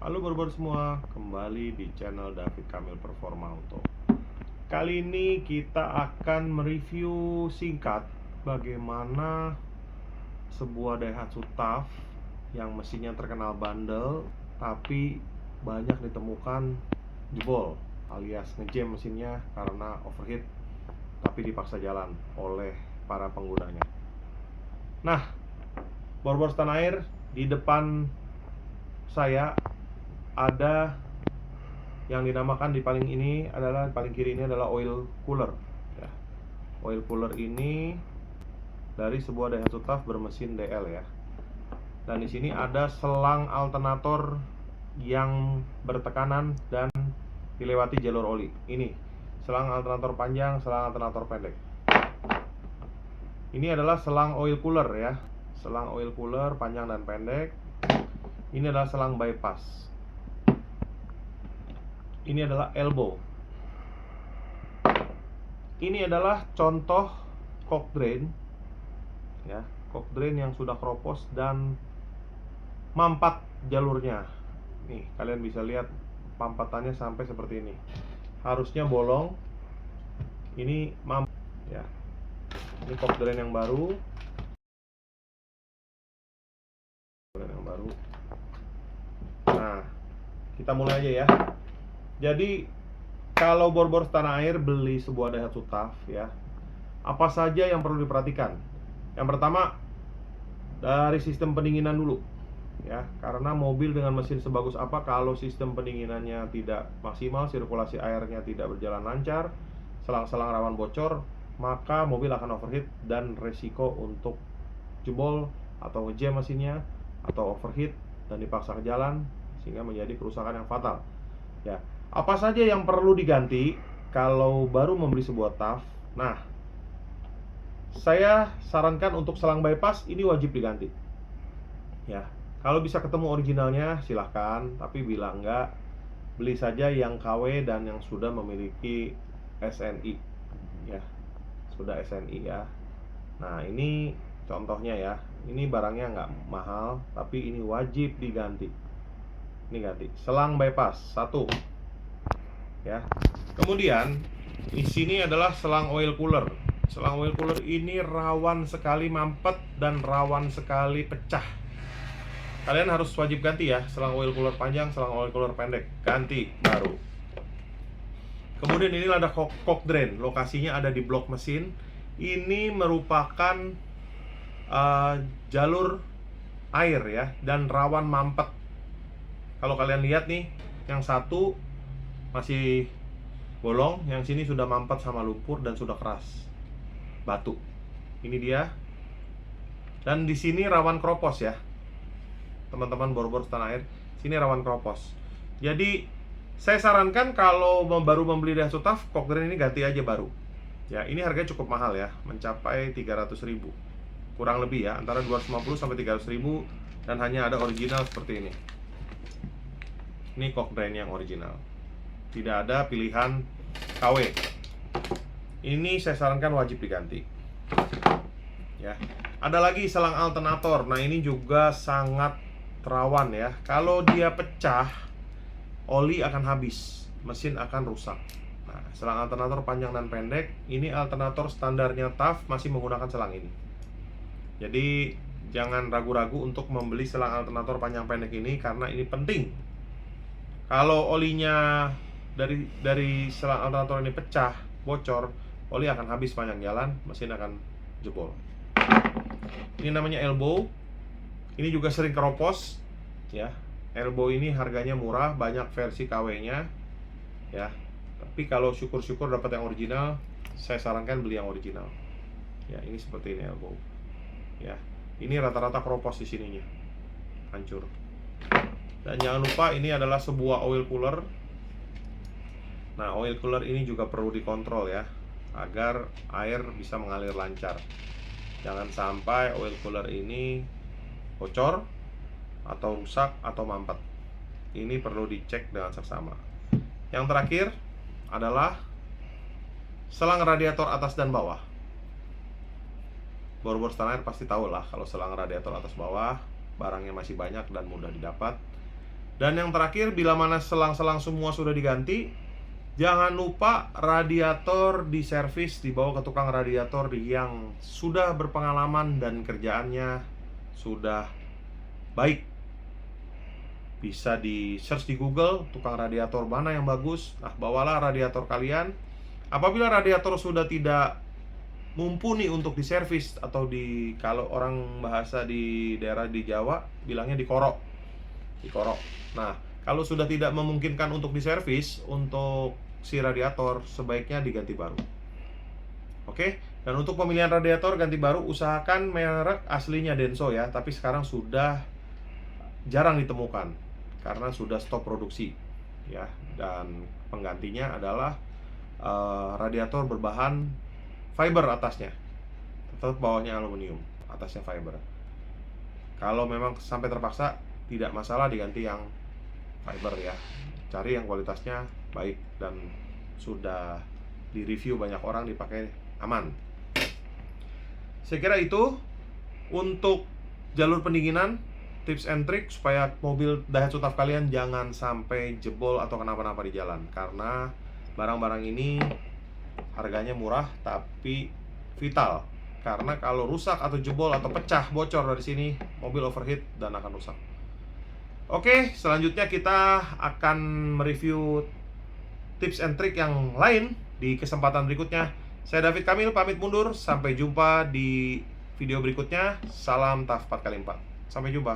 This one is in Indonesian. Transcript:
Halo baru-baru semua, kembali di channel David Kamil Performa Auto. Kali ini kita akan mereview singkat bagaimana sebuah Daihatsu TAF yang mesinnya terkenal bandel tapi banyak ditemukan jebol alias ngejam mesinnya karena overheat tapi dipaksa jalan oleh para penggunanya. Nah, baru-baru setanah air, di depan saya ada yang dinamakan di paling kiri ini adalah oil cooler ya. Oil cooler ini dari sebuah Daihatsu TAF bermesin DL ya. Dan di sini ada selang alternator yang bertekanan dan dilewati jalur oli. Ini selang alternator panjang, selang alternator pendek. Ini adalah selang oil cooler ya. Selang oil cooler panjang dan pendek. Ini adalah selang bypass. Ini adalah elbow. Ini adalah contoh coke drain ya, coke drain yang sudah keropos dan mampat jalurnya. Nih, kalian bisa lihat pampatannya sampai seperti ini. Harusnya bolong. Ini mampat ya. Ini coke drain yang baru. Nah, kita mulai aja ya. Jadi kalau bor-bor tanah air beli sebuah Daihatsu TAF ya, apa saja yang perlu diperhatikan? Yang pertama, dari sistem pendinginan dulu ya, karena mobil dengan mesin sebagus apa kalau sistem pendinginannya tidak maksimal, sirkulasi airnya tidak berjalan lancar, selang-selang rawan bocor, maka mobil akan overheat dan resiko untuk jebol atau ngejam mesinnya atau overheat dan dipaksa ke jalan sehingga menjadi kerusakan yang fatal ya. Apa saja yang perlu diganti kalau baru membeli sebuah TAF? Nah, saya sarankan untuk selang bypass ini wajib diganti ya. Kalau bisa ketemu originalnya silahkan, tapi bila enggak, beli saja yang KW dan yang sudah memiliki SNI ya, sudah SNI ya. Nah, ini contohnya ya. Ini barangnya nggak mahal, tapi ini wajib diganti. Ini ganti selang bypass satu ya. Kemudian di sini adalah selang oil cooler. Selang oil cooler ini rawan sekali mampet dan rawan sekali pecah. Kalian harus wajib ganti ya, selang oil cooler panjang, selang oil cooler pendek, ganti baru. Kemudian ini ada coke drain, lokasinya ada di blok mesin. Ini merupakan jalur air ya, dan rawan mampet. Kalau kalian lihat nih, yang satu masih bolong, yang sini sudah mampet sama lumpur dan sudah keras batu. Ini dia. Dan di sini rawan keropos ya, teman-teman bor-bor tanah air. Sini rawan keropos. Jadi saya sarankan kalau baru membeli Daihatsu TAF, coke drain ini ganti aja baru. Ya, ini harganya cukup mahal ya, mencapai 300.000. Kurang lebih ya, antara 250 sampai 300.000, dan hanya ada original seperti ini. Ini coke drain yang original. Tidak ada pilihan KW. Ini saya sarankan wajib diganti. Ya. Ada lagi selang alternator. Nah, ini juga sangat rawan ya. Kalau dia pecah, oli akan habis, mesin akan rusak. Nah, selang alternator panjang dan pendek. Ini alternator standarnya TAF masih menggunakan selang ini. Jadi jangan ragu-ragu untuk membeli selang alternator panjang pendek ini, karena ini penting. Kalau olinya dari selang alternator ini pecah, bocor, oli akan habis panjang jalan, mesin akan jebol. Ini namanya elbow. Ini juga sering keropos ya. Elbow ini harganya murah, banyak versi KW-nya ya. Tapi kalau syukur-syukur dapat yang original, saya sarankan beli yang original. Ya, ini seperti ini elbow. Ya, ini rata-rata keropos di sininya, hancur. Dan jangan lupa ini adalah sebuah oil cooler. Nah, oil cooler ini juga perlu dikontrol ya, agar air bisa mengalir lancar. Jangan sampai oil cooler ini bocor atau rusak atau mampet. Ini perlu dicek dengan seksama. Yang terakhir adalah selang radiator atas dan bawah. Bor-bor tanah air pasti tahu lah kalau selang radiator atas bawah barangnya masih banyak dan mudah didapat. Dan yang terakhir, bila mana selang-selang semua sudah diganti, jangan lupa radiator diservis, dibawa ke tukang radiator yang sudah berpengalaman dan kerjaannya sudah baik. Bisa di search di Google, tukang radiator mana yang bagus. Nah, bawalah radiator kalian. Apabila radiator sudah tidak mumpuni untuk diservis, atau kalau orang bahasa di daerah di Jawa bilangnya dikorok. Nah, kalau sudah tidak memungkinkan untuk diservis untuk si radiator, sebaiknya diganti baru. Oke, dan untuk pemilihan radiator ganti baru, usahakan merek aslinya Denso ya, tapi sekarang sudah jarang ditemukan karena sudah stop produksi ya, dan penggantinya adalah radiator berbahan fiber atasnya, tetap bawahnya aluminium, atasnya fiber. Kalau memang sampai terpaksa, tidak masalah diganti yang fiber ya. Cari yang kualitasnya baik dan sudah direview banyak orang, dipakai aman. Saya kira itu untuk jalur pendinginan, tips and trick supaya mobil Daihatsu TAF kalian jangan sampai jebol atau kenapa-napa di jalan. Karena barang-barang ini harganya murah tapi vital. Karena kalau rusak atau jebol atau pecah, bocor dari sini, mobil overheat dan akan rusak. Oke, selanjutnya kita akan mereview tips and trick yang lain di kesempatan berikutnya. Saya David Kamil pamit mundur. Sampai jumpa di video berikutnya. Salam TAF 4x4. Sampai jumpa.